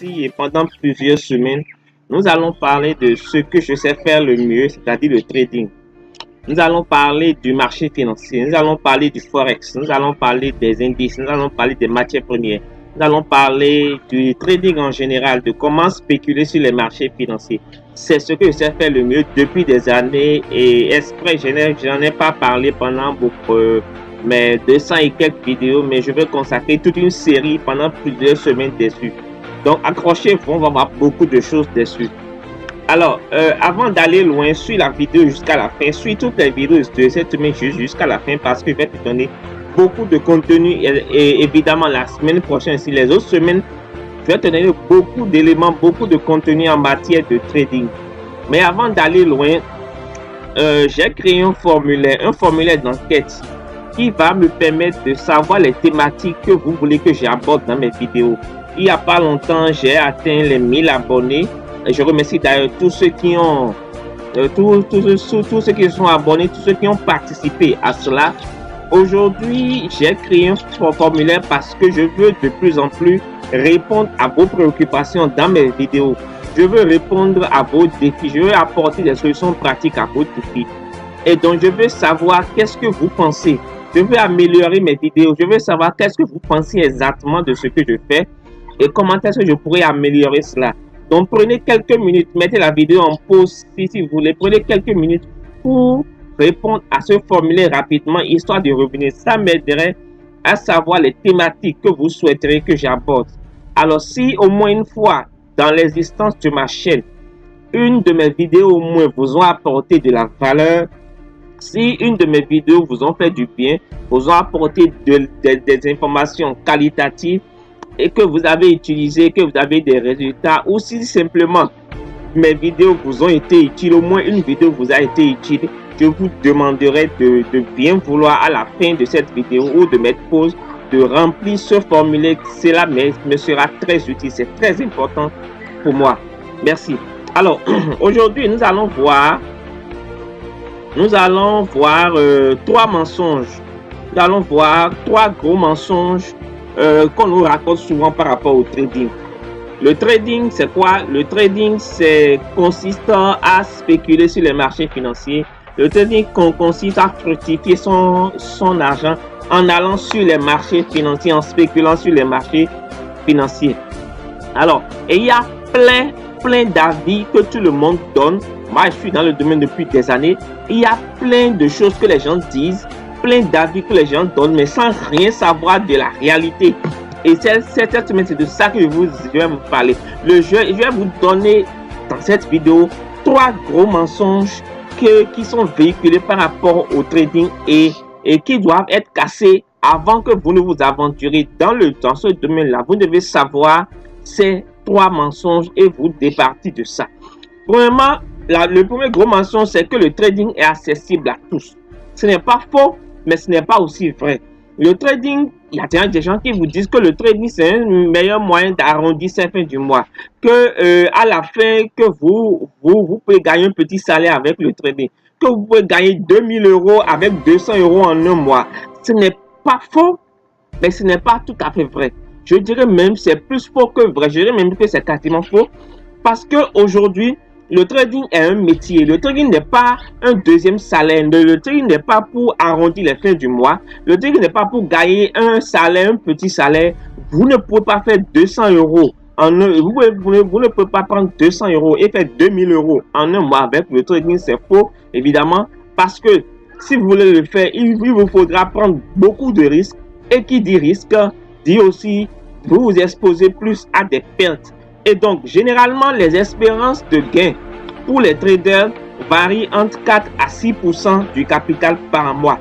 et pendant plusieurs semaines, nous allons parler de ce que je sais faire le mieux, c'est-à-dire le trading. Nous allons parler du marché financier, nous allons parler du forex, nous allons parler des indices, nous allons parler des matières premières, nous allons parler du trading en général, de comment spéculer sur les marchés financiers. C'est ce que je sais faire le mieux depuis des années et exprès, je n'en ai pas parlé pendant mes 200 et quelques vidéos, mais je vais consacrer toute une série pendant plusieurs semaines dessus. Donc accrochez-vous, on va voir beaucoup de choses dessus. Alors, avant d'aller loin, suis la vidéo jusqu'à la fin, suis toutes les vidéos de cette semaine jusqu'à la fin parce que je vais te donner beaucoup de contenu et évidemment la semaine prochaine, si les autres semaines, je vais te donner beaucoup d'éléments, beaucoup de contenu en matière de trading. Mais avant d'aller loin, j'ai créé un formulaire d'enquête qui va me permettre de savoir les thématiques que vous voulez que j'aborde dans mes vidéos. Il n'y a pas longtemps, j'ai atteint les 1000 abonnés. Je remercie d'ailleurs tous ceux qui ont, tous ceux qui sont abonnés, tous ceux qui ont participé à cela. Aujourd'hui, j'ai créé un formulaire parce que je veux de plus en plus répondre à vos préoccupations dans mes vidéos. Je veux répondre à vos défis. Je veux apporter des solutions pratiques à vos défis. Et donc, je veux savoir qu'est-ce que vous pensez. Je veux améliorer mes vidéos. Je veux savoir qu'est-ce que vous pensez exactement de ce que je fais et comment est-ce que je pourrais améliorer cela. Donc, prenez quelques minutes, mettez la vidéo en pause si vous voulez. Prenez quelques minutes pour répondre à ce formulaire rapidement, histoire de revenir. Ça m'aiderait à savoir les thématiques que vous souhaiterez que j'aborde. Alors, si au moins une fois dans l'existence de ma chaîne, une de mes vidéos au moins vous ont apporté de la valeur, si une de mes vidéos vous ont fait du bien, vous ont apporté des informations qualitatives, et que vous avez utilisé, que vous avez des résultats, ou si simplement mes vidéos vous ont été utiles, au moins une vidéo vous a été utile, je vous demanderai de bien vouloir à la fin de cette vidéo ou de mettre pause, de remplir ce formulaire. Cela me sera très utile, c'est très important pour moi. Merci. Alors, aujourd'hui, nous allons voir trois mensonges. Nous allons voir trois gros mensonges qu'on nous raconte souvent par rapport au trading. Le trading, c'est quoi? Le trading, c'est consistant à spéculer sur les marchés financiers. Le trading consiste à fructifier son argent en allant sur les marchés financiers, en spéculant sur les marchés financiers. Alors, et il y a plein d'avis que tout le monde donne. Moi, je suis dans le domaine depuis des années. Il y a plein de choses que les gens disent, plein d'avis que les gens donnent, mais sans rien savoir de la réalité. Et c'est de ça que je vais vous parler. Je vais vous donner dans cette vidéo trois gros mensonges qui sont véhiculés par rapport au trading et qui doivent être cassés avant que vous ne vous aventurez dans ce domaine-là. Vous devez savoir ces trois mensonges et vous départir de ça. Premièrement, le premier gros mensonge, c'est que le trading est accessible à tous. Ce n'est pas faux, mais ce n'est pas aussi vrai. Le trading, il y a des gens qui vous disent que le trading, c'est un meilleur moyen d'arrondir sa fin du mois. Que à la fin, que vous pouvez gagner un petit salaire avec le trading. Que vous pouvez gagner 2000 € avec 200 € en un mois. Ce n'est pas faux, mais ce n'est pas tout à fait vrai. Je dirais même c'est plus faux que vrai. Je dirais même que c'est quasiment faux. Parce qu'aujourd'hui, le trading est un métier. Le trading n'est pas un deuxième salaire. Le trading n'est pas pour arrondir les fins du mois. Le trading n'est pas pour gagner un salaire, un petit salaire. Vous ne pouvez pas faire 200 € vous ne pouvez pas prendre 200 € et faire 2000 € en un mois avec le trading. C'est faux, évidemment, parce que si vous voulez le faire, il vous faudra prendre beaucoup de risques. Et qui dit risque, dit aussi vous vous exposez plus à des pertes. Et donc, généralement, les espérances de gain pour les traders varient entre 4 à 6% du capital par mois.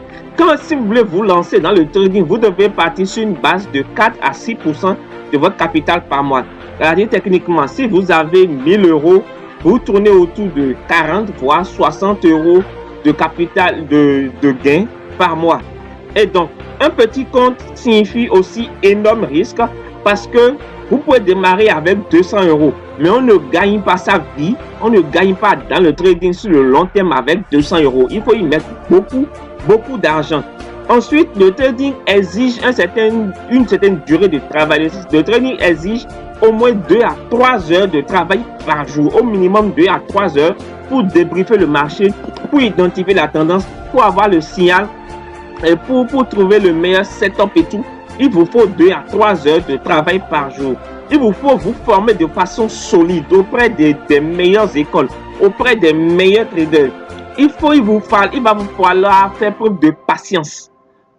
Si vous voulez vous lancer dans le trading, vous devez partir sur une base de 4 à 6% de votre capital par mois. C'est-à-dire, techniquement, si vous avez 1000 €, vous tournez autour de 40 voire 60 € de capital de gain par mois. Et donc, un petit compte signifie aussi énorme risque parce que vous pouvez démarrer avec 200 €, mais on ne gagne pas sa vie, on ne gagne pas dans le trading sur le long terme avec 200 €. Il faut y mettre beaucoup d'argent. Ensuite, le trading exige une certaine durée de travail. Le trading exige au moins 2 à 3 heures de travail par jour, au minimum 2 à 3 heures pour débriefer le marché, pour identifier la tendance, pour avoir le signal, et pour trouver le meilleur setup et tout. Il vous faut 2 à 3 heures de travail par jour. Il vous faut vous former de façon solide auprès des meilleures écoles, auprès des meilleurs traders. Il va vous falloir faire preuve de patience.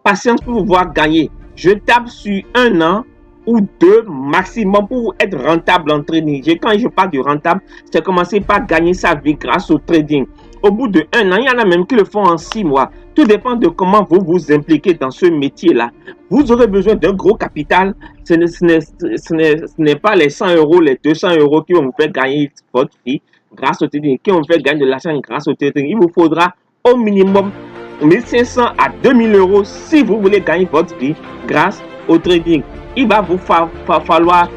Patience pour pouvoir gagner. Je tape sur 1 an ou 2 maximum pour être rentable en trading. Quand je parle de rentable, c'est commencer par gagner sa vie grâce au trading. Au bout de 1 an, il y en a même qui le font en 6 mois. Tout dépend de comment vous vous impliquez dans ce métier-là. Vous aurez besoin d'un gros capital. Ce n'est pas les 100 euros, les 200 euros qui vont vous faire gagner votre vie grâce au trading, qui vont vous faire gagner de l'argent grâce au trading. Il vous faudra au minimum 1500 à 2000 euros si vous voulez gagner votre vie grâce au trading. Il va vous falloir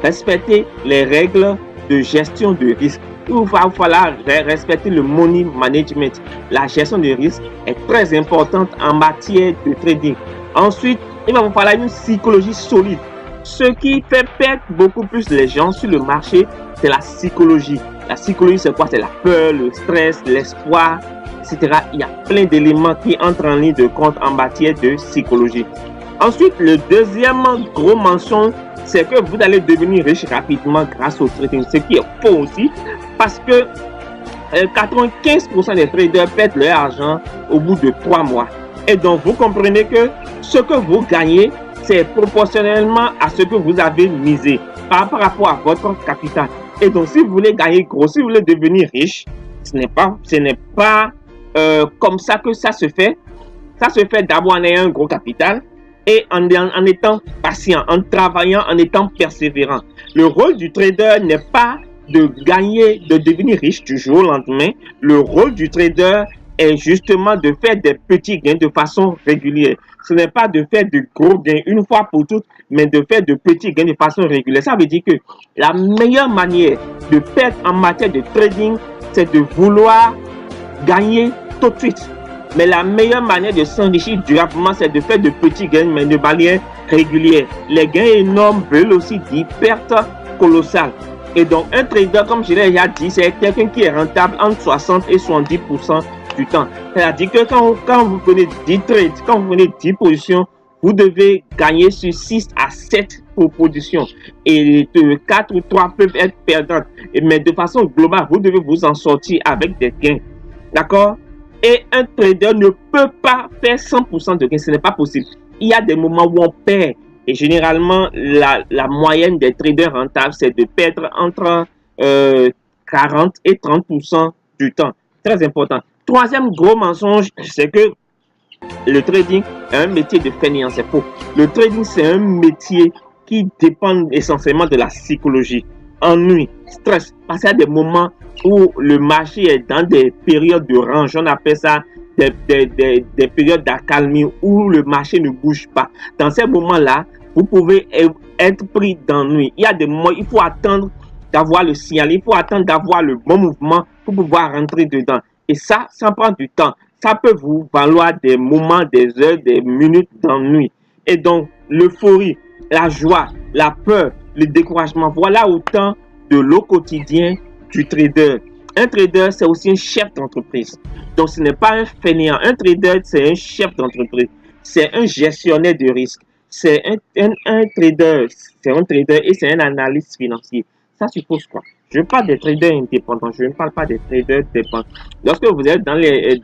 respecter les règles de gestion de risque. Il va falloir respecter le money management. La gestion de risque est très importante en matière de trading. Ensuite, il va vous falloir une psychologie solide. Ce qui fait perdre beaucoup plus les gens sur le marché, c'est la psychologie. La psychologie, c'est quoi? C'est la peur, le stress, l'espoir, etc. Il y a plein d'éléments qui entrent en ligne de compte en matière de psychologie. Ensuite, le deuxième gros mensonge, c'est que vous allez devenir riche rapidement grâce au trading. Ce qui est faux aussi, parce que 95% des traders perdent leur argent au bout de 3 mois. Et donc, vous comprenez que ce que vous gagnez, c'est proportionnellement à ce que vous avez misé par rapport à votre capital. Et donc, si vous voulez gagner gros, si vous voulez devenir riche, ce n'est pas comme ça que ça se fait. Ça se fait d'abord en ayant un gros capital et en étant patient, en travaillant, en étant persévérant. Le rôle du trader n'est pas de gagner, de devenir riche du jour au lendemain. Le rôle du trader est justement de faire des petits gains de façon régulière. Ce n'est pas de faire de gros gains une fois pour toutes, mais de faire de petits gains de façon régulière. Ça veut dire que la meilleure manière de perdre en matière de trading, c'est de vouloir gagner tout de suite. Mais la meilleure manière de s'enrichir durablement, c'est de faire de petits gains, mais de manière régulière. Les gains énormes veulent aussi dire pertes colossales. Et donc, un trader, comme je l'ai déjà dit, c'est quelqu'un qui est rentable entre 60 et 70% du temps. C'est-à-dire que quand vous prenez 10 trades, quand vous prenez 10 positions, vous devez gagner sur 6 à 7 positions. Et 4 ou 3 peuvent être perdantes. Mais de façon globale, vous devez vous en sortir avec des gains. D'accord? Et un trader ne peut pas faire 100% de gains. Ce n'est pas possible. Il y a des moments où on perd. Et généralement, la moyenne des traders rentables, c'est de perdre entre 40 et 30% du temps. Très important. Troisième gros mensonge, c'est que le trading est un métier de fainéant. C'est faux. Le trading, c'est un métier qui dépend essentiellement de la psychologie. Ennui, stress. Parce qu'il y a des moments où le marché est dans des périodes de range. On appelle ça des périodes d'accalmie où le marché ne bouge pas. Dans ces moments-là, vous pouvez être pris d'ennui. Il y a des moments, il faut attendre d'avoir le signal, il faut attendre d'avoir le bon mouvement pour pouvoir rentrer dedans. Et ça prend du temps. Ça peut vous valoir des moments, des heures, des minutes d'ennui. Et donc, l'euphorie, la joie, la peur, le découragement, voilà autant de l'eau quotidien du trader. Un trader, c'est aussi un chef d'entreprise. Donc, ce n'est pas un fainéant. Un trader, c'est un chef d'entreprise. C'est un gestionnaire de risque. C'est un trader. C'est un trader et c'est un analyste financier. Ça suppose quoi? Je parle des traders indépendants. Je ne parle pas des traders dépendants. Lorsque vous êtes dans les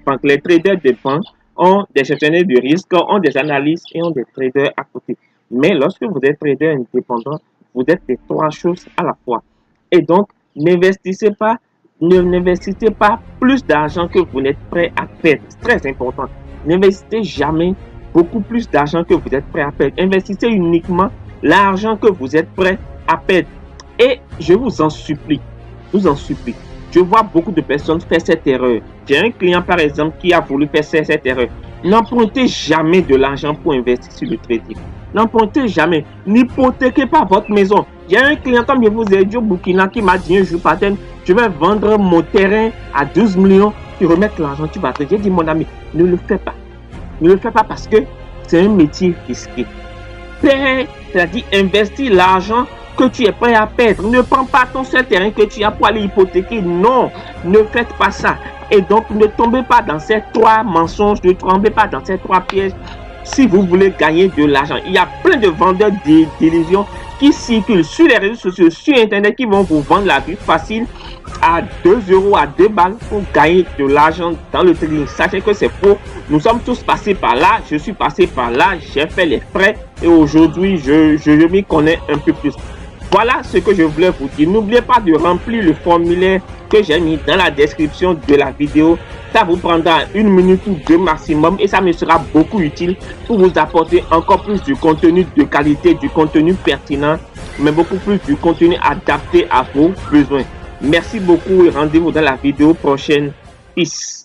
banques, les traders des banques ont des gestionnaires de risque, ont des analystes et ont des traders à côté. Mais lorsque vous êtes trader indépendant, vous êtes les 3 choses à la fois. Et donc, n'investissez pas plus d'argent que vous n'êtes prêt à perdre. C'est très important. N'investissez jamais beaucoup plus d'argent que vous êtes prêt à perdre. Investissez uniquement l'argent que vous êtes prêt à perdre. Et je vous en supplie, je vois beaucoup de personnes faire cette erreur. J'ai un client par exemple qui a voulu faire cette erreur. N'empruntez jamais de l'argent pour investir sur le trading. N'empruntez jamais. N'hypothéquez pas votre maison. J'ai un client, comme je vous ai dit au Burkina, qui m'a dit un jour, Paten, je vais vendre mon terrain à 12 millions, tu remets l'argent, tu vas trader. J'ai dit, mon ami, ne le fais pas. Ne le fais pas parce que c'est un métier risqué. Paie, c'est-à-dire investir l'argent que tu es prêt à perdre. Ne prends pas ton seul terrain que tu as pour aller hypothéquer. Non, ne faites pas ça. Et donc, ne tombez pas dans ces 3 mensonges, ne tombez pas dans ces 3 pièges si vous voulez gagner de l'argent. Il y a plein de vendeurs d'illusions qui circulent sur les réseaux sociaux, sur Internet, qui vont vous vendre la vie facile à 2 euros, à 2 balles pour gagner de l'argent dans le trading. Sachez que c'est faux. Nous sommes tous passés par là. Je suis passé par là. J'ai fait les frais et aujourd'hui, je m'y connais un peu plus. Voilà ce que je voulais vous dire. N'oubliez pas de remplir le formulaire que j'ai mis dans la description de la vidéo. Ça vous prendra 1 minute ou 2 maximum et ça me sera beaucoup utile pour vous apporter encore plus de contenu de qualité, du contenu pertinent, mais beaucoup plus du contenu adapté à vos besoins. Merci beaucoup et rendez-vous dans la vidéo prochaine. Peace.